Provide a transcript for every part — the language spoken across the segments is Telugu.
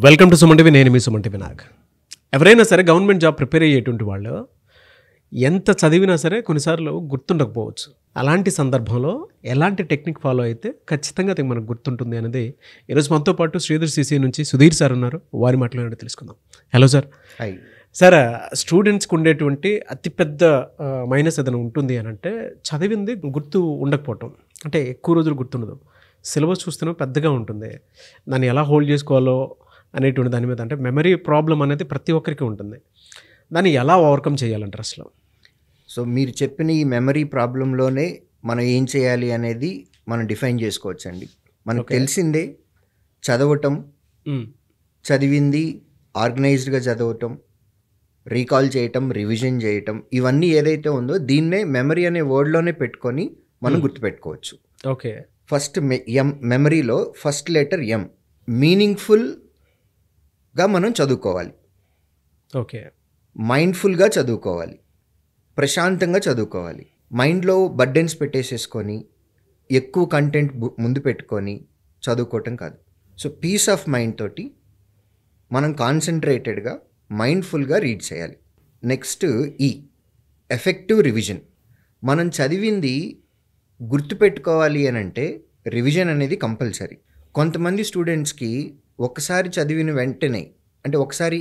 Welcome to Suman TV. నేను మీ సుమన్ టీవీ నాగ్. ఎవరైనా సరే గవర్నమెంట్ జాబ్ ప్రిపేర్ అయ్యేటువంటి వాళ్ళు ఎంత చదివినా సరే కొన్నిసార్లు గుర్తుండకపోవచ్చు. అలాంటి సందర్భంలో ఎలాంటి టెక్నిక్ ఫాలో అయితే ఖచ్చితంగా అది మనకు గుర్తుంటుంది అనేది ఈరోజు మనతో పాటు శ్రీధర్ సిసి నుంచి సుధీర్ సార్ ఉన్నారు. వారి మాటలు తెలుసుకుందాం. Hello sir. సార్, స్టూడెంట్స్కి ఉండేటువంటి అతిపెద్ద మైనస్ ఏదైనా ఉంటుంది అని అంటే చదివింది గుర్తు ఉండకపోవటం, అంటే ఎక్కువ రోజులు గుర్తుండదు. సిలబస్ చూస్తేనే పెద్దగా ఉంటుంది, దాన్ని ఎలా హోల్డ్ చేసుకోవాలో అనేటువంటి దాని మీద, అంటే మెమరీ ప్రాబ్లం అనేది ప్రతి ఒక్కరికి ఉంటుంది. దాన్ని ఎలా ఓవర్కమ్ చేయాలంటారు అసలు? సో మీరు చెప్పిన ఈ మెమరీ ప్రాబ్లంలోనే మనం ఏం చేయాలి అనేది మనం డిఫైన్ చేసుకోవచ్చండి. మనకు తెలిసిందే చదవటం, చదివింది ఆర్గనైజ్డ్గా చదవటం, రీకాల్ చేయటం, రివిజన్ చేయటం, ఇవన్నీ ఏదైతే ఉందో దీన్నే మెమరీ అనే వర్డ్లోనే పెట్టుకొని మనం గుర్తుపెట్టుకోవచ్చు. ఓకే. ఫస్ట్ మెమరీలో ఫస్ట్ లెటర్ ఎం, మీనింగ్ఫుల్గా మనం చదువుకోవాలి. ఓకే. మైండ్ఫుల్గా చదువుకోవాలి, ప్రశాంతంగా చదువుకోవాలి. మైండ్లో బర్డెన్స్ పెట్టేసేసుకొని ఎక్కువ కంటెంట్ ముందు పెట్టుకొని చదువుకోవటం కాదు. సో పీస్ ఆఫ్ మైండ్ తోటి మనం కాన్సన్ట్రేటెడ్గా మైండ్ఫుల్గా రీడ్ చేయాలి. Next effective revision. మనం చదివింది గుర్తుపెట్టుకోవాలి అని అంటే రివిజన్ అనేది కంపల్సరీ. కొంతమంది స్టూడెంట్స్కి ఒకసారి చదివిన వెంటనే, అంటే ఒకసారి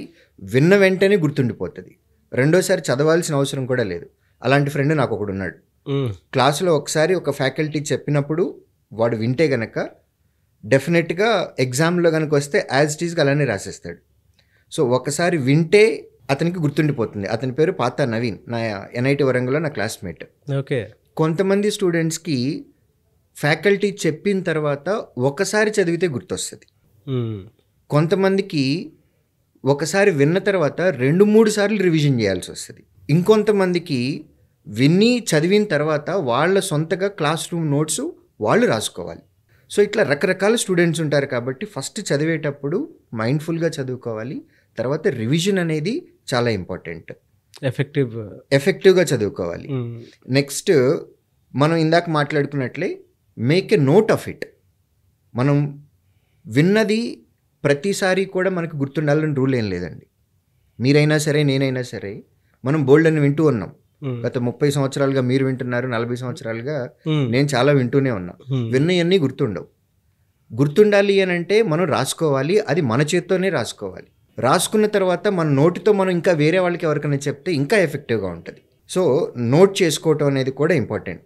విన్న వెంటనే గుర్తుండిపోతుంది, రెండోసారి చదవాల్సిన అవసరం కూడా లేదు. అలాంటి ఫ్రెండ్ నాకు ఒకడు ఉన్నాడు. క్లాసులో ఒకసారి ఒక ఫ్యాకల్టీ చెప్పినప్పుడు వాడు వింటే గనక డెఫినెట్గా ఎగ్జామ్లో కనుక వస్తే యాజ్ ఇట్ ఈస్గా అలానే రాసేస్తాడు. సో ఒకసారి వింటే అతనికి గుర్తుండిపోతుంది. అతని పేరు పాత నవీన్, నా ఎన్ఐటి వరంగల్లో నా క్లాస్మేట్. ఓకే. కొంతమంది స్టూడెంట్స్కి ఫ్యాకల్టీ చెప్పిన తర్వాత ఒకసారి చదివితే గుర్తొస్తుంది. కొంతమందికి ఒకసారి విన్న తర్వాత 2-3 సార్లు రివిజన్ చేయాల్సి వస్తుంది. ఇంకొంతమందికి విని చదివిన తర్వాత వాళ్ళ సొంతగా క్లాస్ రూమ్ నోట్స్ వాళ్ళు రాసుకోవాలి. సో ఇట్లా రకరకాల స్టూడెంట్స్ ఉంటారు కాబట్టి ఫస్ట్ చదివేటప్పుడు మైండ్ఫుల్గా చదువుకోవాలి. తర్వాత రివిజన్ అనేది చాలా ఇంపార్టెంట్. ఎఫెక్టివ్గా చదువుకోవాలి. నెక్స్ట్ మనం ఇందాక మాట్లాడుకున్నట్లే make a note of it. మనం విన్నది ప్రతిసారి కూడా మనకు గుర్తుండాలని రూల్ ఏం లేదండి. మీరైనా సరే, నేనైనా సరే, మనం బోల్డ్ అని వింటూ ఉన్నాం. గత 30 సంవత్సరాలుగా మీరు వింటున్నారు, 40 సంవత్సరాలుగా నేను చాలా వింటూనే ఉన్నా. విన్నయన్నీ గుర్తుండవు. గుర్తుండాలి అని అంటే మనం రాసుకోవాలి. అది మన చేత్తోనే రాసుకోవాలి. రాసుకున్న తర్వాత మన నోటితో మనం ఇంకా వేరే వాళ్ళకి ఎవరికైనా చెప్తే ఇంకా ఎఫెక్టివ్గా ఉంటుంది. సో నోట్ చేసుకోవటం అనేది కూడా ఇంపార్టెంట్.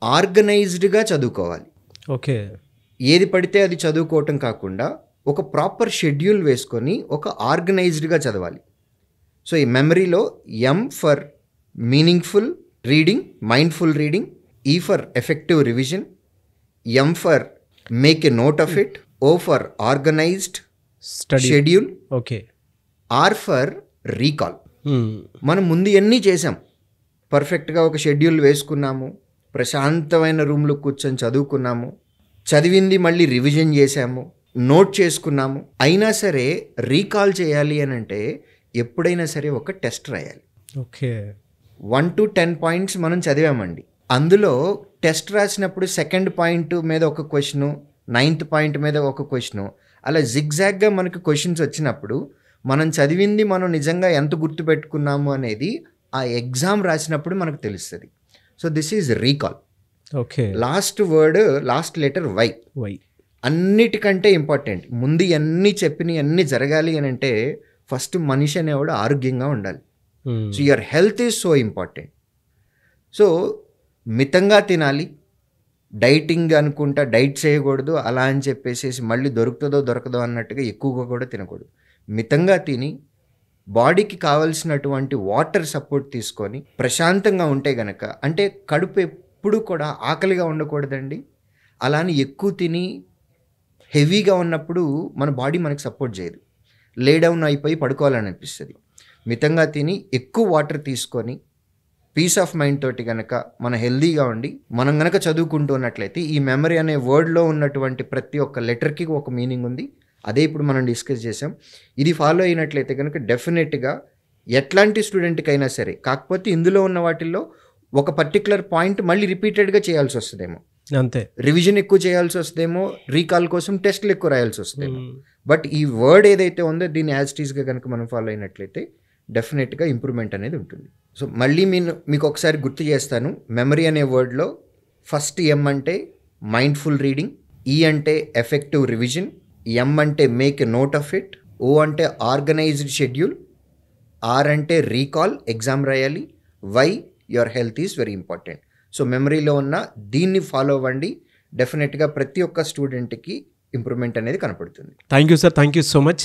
ఆర్గనైజ్డ్గా చదువుకోవాలి. ఓకే. ఏది పడితే అది చదువుకోవటం కాకుండా ఒక ప్రాపర్ షెడ్యూల్ వేసుకొని ఒక ఆర్గనైజ్డ్గా చదవాలి. సో ఈ మెమరీలో M for meaningful reading, mindful reading, E for effective revision, M for make a note of it, O for organised schedule, okay, R for recall. మనం ముందు ఎన్ని చేసాం, పర్ఫెక్ట్గా ఒక షెడ్యూల్ వేసుకున్నాము, ప్రశాంతమైన రూమ్లో కూర్చొని చదువుకున్నాము, చదివింది మళ్ళీ రివిజన్ చేసాము, నోట్ చేసుకున్నాము. అయినా సరే రీకాల్ చేయాలి అని అంటే ఎప్పుడైనా సరే ఒక టెస్ట్ రాయాలి. ఓకే. 1 to 10 పాయింట్స్ మనం చదివామండి. అందులో టెస్ట్ రాసినప్పుడు 2nd పాయింట్ మీద ఒక క్వశ్చను, 9th పాయింట్ మీద ఒక క్వశ్చను, అలా జిగ్జాగ్గా మనకు క్వశ్చన్స్ వచ్చినప్పుడు మనం చదివింది మనం నిజంగా ఎంత గుర్తుపెట్టుకున్నాము అనేది ఆ ఎగ్జామ్ రాసినప్పుడు మనకు తెలుస్తుంది. So this is recall. Okay. Last word, last letter Y. అన్నిటికంటే ఇంపార్టెంట్. ముందు అన్నీ చెప్పినవి అన్నీ జరగాలి అని అంటే ఫస్ట్ మనిషి అనేవాడు ఆరోగ్యంగా ఉండాలి. So your health is so important. So మితంగా తినాలి. డైటింగ్ అనుకుంటా డైట్ చేయకూడదు, అలా అని చెప్పేసి మళ్ళీ దొరుకుతుందో దొరకదో అన్నట్టుగా ఎక్కువగా కూడా తినకూడదు. మితంగా తిని బాడీకి కావాల్సినటువంటి వాటర్ సపోర్ట్ తీసుకొని ప్రశాంతంగా ఉంటే గనక, అంటే కడుపు ఎప్పుడు కూడా ఆకలిగా ఉండకూడదండి. అలానే ఎక్కువ తిని హెవీగా ఉన్నప్పుడు మన బాడీ మనకి సపోర్ట్ చేయదు, లేడౌన్ అయిపోయి పడుకోవాలని అనిపిస్తుంది. మితంగా తిని ఎక్కువ వాటర్ తీసుకొని పీస్ ఆఫ్ మైండ్ తోటి కనుక మనం హెల్దీగా ఉండి మనం కనుక చదువుకుంటూ ఉన్నట్లయితే ఈ మెమరీ అనే వర్డ్లో ఉన్నటువంటి ప్రతి ఒక్క లెటర్కి ఒక మీనింగ్ ఉంది. అదే ఇప్పుడు మనం డిస్కస్ చేసాం. ఇది ఫాలో అయినట్లయితే కనుక డెఫినెట్గా ఎట్లాంటి స్టూడెంట్కి అయినా సరే, కాకపోతే ఇందులో ఉన్న వాటిల్లో ఒక పర్టికులర్ పాయింట్ మళ్ళీ రిపీటెడ్గా చేయాల్సి వస్తుందేమో, అంతే, రివిజన్ ఎక్కువ చేయాల్సి వస్తుందేమో, రీకాల్ కోసం టెస్ట్లు ఎక్కువ రాయాల్సి వస్తుందేమో. బట్ ఈ వర్డ్ ఏదైతే ఉందో దీన్ని యాజ్ ఇట్ ఈస్గా కనుక మనం ఫాలో అయినట్లయితే డెఫినెట్గా ఇంప్రూవ్మెంట్ అనేది ఉంటుంది. సో మళ్ళీ మీకు ఒకసారి గుర్తు చేస్తాను. మెమరీ అనే వర్డ్లో ఫస్ట్ ఎం అంటే మైండ్ఫుల్ రీడింగ్, ఈ అంటే ఎఫెక్టివ్ రివిజన్, ఎం అంటే make a note of it, O అంటే ఆర్గనైజ్డ్ షెడ్యూల్, ఆర్ అంటే రీకాల్, ఎగ్జామ్ రాయాలి, Y your health is very important. So మెమరీలో ఉన్న దీన్ని ఫాలో అవ్వండి, డెఫినెట్గా ప్రతి ఒక్క స్టూడెంట్కి ఇంప్రూవ్మెంట్ అనేది కనపడుతుంది. Thank you sir, thank you so much.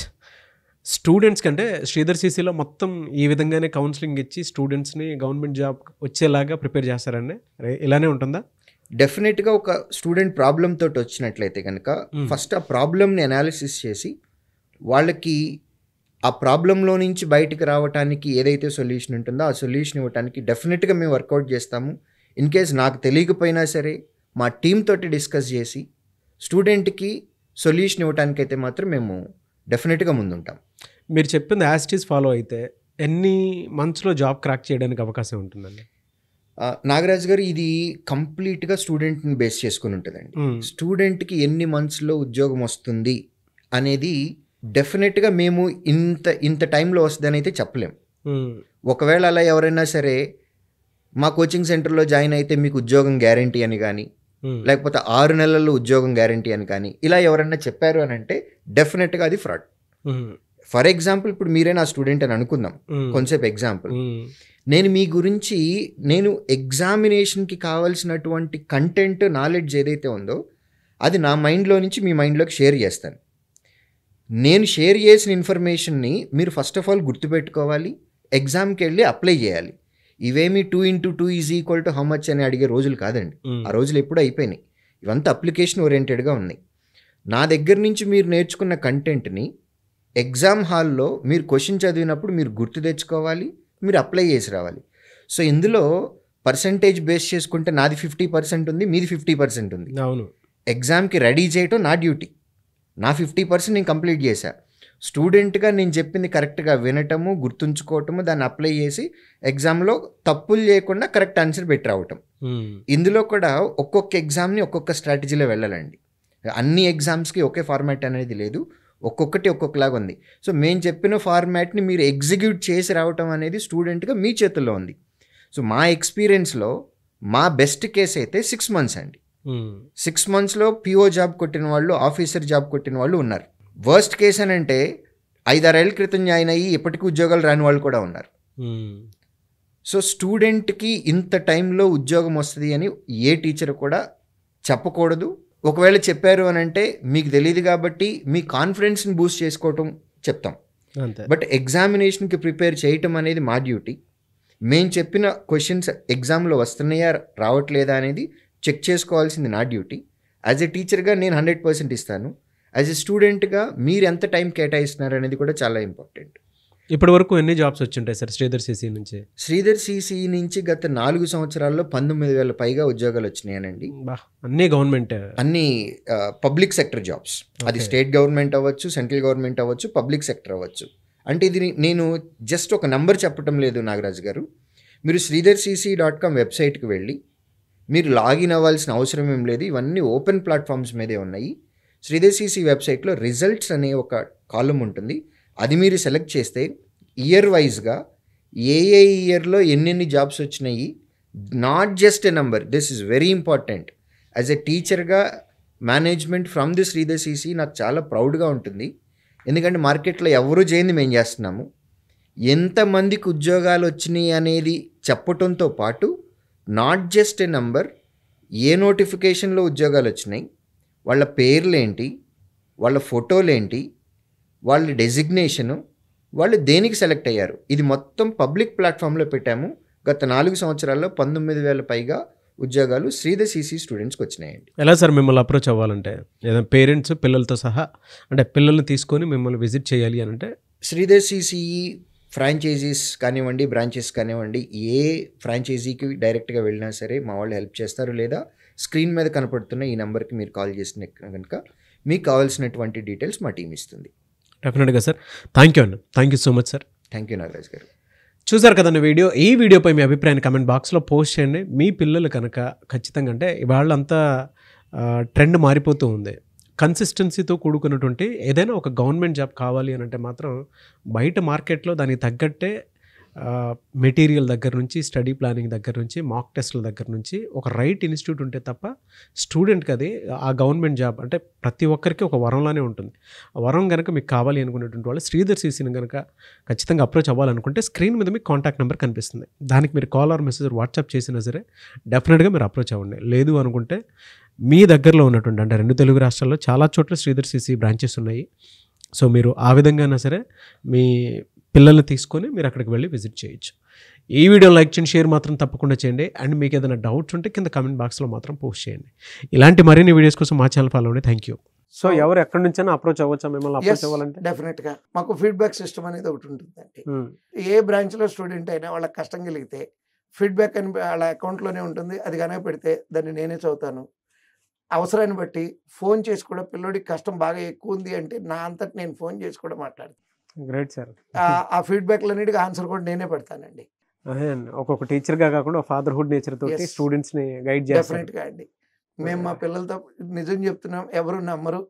Students కంటే శ్రీధర్ సిసిలో మొత్తం ఈ విధంగానే కౌన్సిలింగ్ ఇచ్చి స్టూడెంట్స్ని గవర్నమెంట్ జాబ్ వచ్చేలాగా ప్రిపేర్ చేస్తారండి, ఇలానే ఉంటుందా? డెఫినెట్గా ఒక స్టూడెంట్ ప్రాబ్లమ్ తోటి వచ్చినట్లయితే కనుక ఫస్ట్ ఆ ప్రాబ్లమ్ని అనాలిసిస్ చేసి వాళ్ళకి ఆ ప్రాబ్లంలో నుంచి బయటకు రావడానికి ఏదైతే సొల్యూషన్ ఉంటుందో ఆ సొల్యూషన్ ఇవ్వడానికి డెఫినెట్గా మేము వర్కౌట్ చేస్తాము. ఇన్ కేస్ నాకు తెలియకపోయినా సరే మా టీమ్ తోటి డిస్కస్ చేసి స్టూడెంట్కి సొల్యూషన్ ఇవ్వడానికి అయితే మాత్రం మేము డెఫినెట్గా ముందుంటాం. మీరు చెప్పింది యాజ్ ఇట్ ఈస్ ఫాలో అయితే ఎన్ని మంత్స్లో జాబ్ క్రాక్ చేయడానికి అవకాశం ఉంటుందండి? నాగరాజ్ గారు, ఇది కంప్లీట్గా స్టూడెంట్ని బేస్ చేసుకుని ఉంటుందండి. స్టూడెంట్కి ఎన్ని మంత్స్లో ఉద్యోగం వస్తుంది అనేది డెఫినెట్గా మేము ఇంత టైంలో వస్తుందని అయితే చెప్పలేం. ఒకవేళ అలా ఎవరైనా సరే మా కోచింగ్ సెంటర్లో జాయిన్ అయితే మీకు ఉద్యోగం గ్యారంటీ అని కానీ, లేకపోతే 6 నెలల్లో ఉద్యోగం గ్యారంటీ అని కానీ ఇలా ఎవరైనా చెప్పారు అని అంటే డెఫినెట్గా అది ఫ్రాడ్. ఫర్ ఎగ్జాంపుల్ ఇప్పుడు మీరే నా స్టూడెంట్ అని అనుకుందాం, కొంచెంసేపు ఎగ్జాంపుల్. నేను మీ గురించి ఎగ్జామినేషన్కి కావాల్సినటువంటి కంటెంట్ నాలెడ్జ్ ఏదైతే ఉందో అది నా మైండ్లో నుంచి మీ మైండ్లోకి షేర్ చేస్తాను. నేను షేర్ చేసిన ఇన్ఫర్మేషన్ని మీరు ఫస్ట్ ఆఫ్ ఆల్ గుర్తుపెట్టుకోవాలి, ఎగ్జామ్కి వెళ్ళి అప్లై చేయాలి. ఇవేమి 2 × 2 = హౌ మచ్ అని అడిగే రోజులు కాదండి. ఆ రోజులు ఎప్పుడూ అయిపోయినాయి. ఇవంతా అప్లికేషన్ ఓరియంటెడ్గా ఉన్నాయి. నా దగ్గర నుంచి మీరు నేర్చుకున్న కంటెంట్ని ఎగ్జామ్ హాల్లో మీరు క్వశ్చన్ చదివినప్పుడు మీరు గుర్తు తెచ్చుకోవాలి, మీరు అప్లై చేసి రావాలి. సో ఇందులో పర్సంటేజ్ బేస్ చేసుకుంటే నాది 50% ఉంది, మీది 50% ఉంది. అవును, ఎగ్జామ్కి రెడీ చేయటం నా డ్యూటీ. నా 50% నేను కంప్లీట్ చేశా. స్టూడెంట్గా నేను చెప్పింది కరెక్ట్గా వినటము, గుర్తుంచుకోవటము, దాన్ని అప్లై చేసి ఎగ్జామ్లో తప్పులు చేయకుండా కరెక్ట్ ఆన్సర్ పెట్టి రావటం. ఇందులో కూడా ఒక్కొక్క ఎగ్జామ్ని ఒక్కొక్క స్ట్రాటజీలో వెళ్ళాలండి. అన్ని ఎగ్జామ్స్కి ఒకే ఫార్మాట్ అనేది లేదు, ఒక్కొక్కటి ఒక్కొక్కలాగా ఉంది. సో మేము చెప్పిన ఫార్మాట్ని మీరు ఎగ్జిక్యూట్ చేసి రావటం అనేది స్టూడెంట్గా మీ చేతుల్లో ఉంది. సో మా ఎక్స్పీరియన్స్లో మా బెస్ట్ కేస్ అయితే 6 months అండి. 6 monthsలో పిఓ జాబ్ కొట్టిన వాళ్ళు, ఆఫీసర్ జాబ్ కొట్టిన వాళ్ళు ఉన్నారు. వర్స్ట్ కేస్ అని అంటే 5-6 ఏళ్ల క్రితం జాయిన్ అయ్యి ఇప్పటికీ ఉద్యోగాలు రాని వాళ్ళు కూడా ఉన్నారు. సో స్టూడెంట్కి ఇంత టైంలో ఉద్యోగం వస్తుంది అని ఏ టీచర్ కూడా చెప్పకూడదు. ఒకవేళ చెప్పారు అని అంటే మీకు తెలియదు కాబట్టి మీ కాన్ఫిడెన్స్ని బూస్ట్ చేసుకోవటం చెప్తాం. బట్ ఎగ్జామినేషన్కి ప్రిపేర్ చేయటం అనేది మా డ్యూటీ. మేము చెప్పిన క్వశ్చన్స్ ఎగ్జామ్లో వస్తున్నాయా రావట్లేదా అనేది చెక్ చేసుకోవాల్సింది నా డ్యూటీ. యాజ్ ఎ టీచర్గా నేను 100% ఇస్తాను. యాజ్ ఎ స్టూడెంట్గా మీరు ఎంత టైం కేటాయిస్తున్నారు అనేది కూడా చాలా ఇంపార్టెంట్. ఇప్పటి వరకు ఎన్ని జాబ్స్ వచ్చింటాయి సార్ శ్రీధర్ సిసి నుంచి? శ్రీధర్ సిసి నుంచి గత 4 సంవత్సరాల్లో 19,000 పైగా ఉద్యోగాలు వచ్చినాయనండి. అన్ని గవర్నమెంట్, అన్ని పబ్లిక్ సెక్టర్ జాబ్స్. అది స్టేట్ గవర్నమెంట్ అవ్వచ్చు, సెంట్రల్ గవర్నమెంట్ అవ్వచ్చు, పబ్లిక్ సెక్టర్ అవ్వచ్చు. అంటే ఇది నేను జస్ట్ ఒక నంబర్ చెప్పటం లేదు నాగరాజు గారు. మీరు శ్రీధర్cc.com వెబ్సైట్కి వెళ్ళి మీరు లాగిన్ అవ్వాల్సిన అవసరం ఏం లేదు. ఇవన్నీ ఓపెన్ ప్లాట్ఫామ్స్ మీదే ఉన్నాయి. శ్రీధర్ సిసి వెబ్సైట్లో రిజల్ట్స్ అనే ఒక కాలం ఉంటుంది. అది మీరు సెలెక్ట్ చేస్తే ఇయర్ వైజ్గా ఏ ఇయర్లో ఎన్నెన్ని జాబ్స్ వచ్చినాయి, not just a number, this is very important. As a టీచర్గా management from the Sridhar CC నాకు చాలా ప్రౌడ్గా ఉంటుంది. ఎందుకంటే మార్కెట్లో ఎవరు చేయని మేము చేస్తున్నాము. ఎంతమందికి ఉద్యోగాలు వచ్చినాయి అనేది చెప్పటంతో పాటు నాట్ జస్ట్ ఎ నెంబర్, ఏ నోటిఫికేషన్లో ఉద్యోగాలు వచ్చినాయి, వాళ్ళ పేర్లేంటి, వాళ్ళ ఫోటోలేంటి, వాళ్ళ డెసిగ్నేషను, వాళ్ళు దేనికి సెలెక్ట్ అయ్యారు, ఇది మొత్తం పబ్లిక్ ప్లాట్ఫామ్లో పెట్టాము. గత 4 సంవత్సరాల్లో 19,000 పైగా ఉద్యోగాలు శ్రీధర్ సిసి స్టూడెంట్స్కి వచ్చినాయండి. ఎలా సార్ మిమ్మల్ని అప్రోచ్ అవ్వాలంటే? ఏదైనా పేరెంట్స్ పిల్లలతో సహా అంటే పిల్లల్ని తీసుకొని మిమ్మల్ని విజిట్ చేయాలి అని అంటే? శ్రీధర్ సిసి ఫ్రాంచైజీస్ కానివ్వండి, బ్రాంచెస్ కానివ్వండి, ఏ ఫ్రాంచైజీకి డైరెక్ట్గా వెళ్ళినా సరే మా వాళ్ళు హెల్ప్ చేస్తారు. లేదా స్క్రీన్ మీద కనపడుతున్న ఈ నెంబర్కి మీరు కాల్ చేసిన కనుక మీకు కావాల్సినటువంటి డీటెయిల్స్ మా టీం ఇస్తుంది. డెఫినెట్గా సార్. థ్యాంక్ యూ అండి, thank you so much sir. Thank you Nagaraj గారు. చూసారు కదండి వీడియో. ఈ వీడియోపై మీ అభిప్రాయాన్ని కమెంట్ బాక్స్లో పోస్ట్ చేయండి. మీ పిల్లలు కనుక ఖచ్చితంగా అంటే ఇవాళ అంతా ట్రెండ్ మారిపోతూ ఉంది. కన్సిస్టెన్సీతో కూడుకున్నటువంటి ఏదైనా ఒక గవర్నమెంట్ జాబ్ కావాలి అని అంటే మాత్రం బయట మార్కెట్లో దానికి తగ్గట్టే మెటీరియల్ దగ్గర నుంచి స్టడీ ప్లానింగ్ దగ్గర నుంచి మాక్ టెస్ట్ల దగ్గర నుంచి ఒక రైట్ ఇన్స్టిట్యూట్ ఉంటే తప్ప స్టూడెంట్కి అది ఆ గవర్నమెంట్ జాబ్ అంటే ప్రతి ఒక్కరికి ఒక వరంలానే ఉంటుంది. ఆ వరం కనుక మీకు కావాలి అనుకునేటువంటి వాళ్ళు శ్రీధర్ సీసీని కనుక ఖచ్చితంగా అప్రోచ్ అవ్వాలనుకుంటే స్క్రీన్ మీద మీకు కాంటాక్ట్ నెంబర్ కనిపిస్తుంది. దానికి మీరు కాల్ ఆర్ మెసేజ్ వాట్సాప్ చేసినా సరే డెఫినెట్గా మీరు అప్రోచ్ అవ్వండి. లేదు అనుకుంటే మీ దగ్గరలో ఉన్నటువంటి అంటే 2 తెలుగు రాష్ట్రాల్లో చాలా చోట్ల శ్రీధర్ సీసీ బ్రాంచెస్ ఉన్నాయి. సో మీరు ఆ విధంగా సరే మీ పిల్లల్ని తీసుకొని మీరు అక్కడికి వెళ్ళి విజిట్ చేయొచ్చు. ఈ వీడియో లైక్ చేయండి, షేర్ మాత్రం తప్పకుండా చేయండి. అండ్ మీకు ఏదైనా డౌట్స్ ఉంటే కింద కామెంట్ బాక్స్లో మాత్రం పోస్ట్ చేయండి. ఇలాంటి మరిన్ని వీడియోస్ కోసం మా ఛానల్ ఫాలో అవ్వండి. Thank you. సో ఎవరు ఎక్కడి నుంచైనా అప్రోచ్ అవ్వచ్చా మిమ్మల్ని అప్రోచ్ అవ్వాలంటే? డెఫినెట్గా మాకు ఫీడ్బ్యాక్ సిస్టమ్ అనేది ఒకటి ఉంటుందండి. ఏ బ్రాంచ్లో స్టూడెంట్ అయినా వాళ్ళకి కష్టం కలిగితే ఫీడ్బ్యాక్ అని వాళ్ళ అకౌంట్లోనే ఉంటుంది. అది కనుక పెడితే దాన్ని నేనే చదువుతాను. అవసరాన్ని బట్టి ఫోన్ చేసి కూడా పిల్లోడికి కష్టం బాగా ఎక్కువ ఉంది అంటే నా అంతటి నేను ఫోన్ చేసి కూడా మాట్లాడతాను. Great sir. ఆ ఫీడ్బ్యాక్లన్నిటికీ ఆన్సర్ కూడా నేనే పెడతానండి. అదే అండి, ఒక్కొక్క టీచర్గా కాకుండా ఫాదర్హుడ్ నేచర్ తోటి స్టూడెంట్స్ని గైడ్ చేస్తారు. డెఫినెట్గా అండి. మేము మా పిల్లలతో నిజం చెప్తున్నాం, ఎవరు నమ్మరు.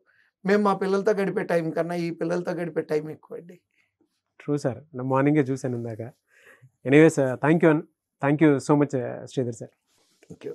మేము మా పిల్లలతో గడిపే టైం కన్నా ఈ పిల్లలతో గడిపే టైం ఎక్కువ అండి. ట్రూ సార్, నా మార్నింగే చూశాను ఇందాక. Anyways thank you so much Sridhar sir. Thank you.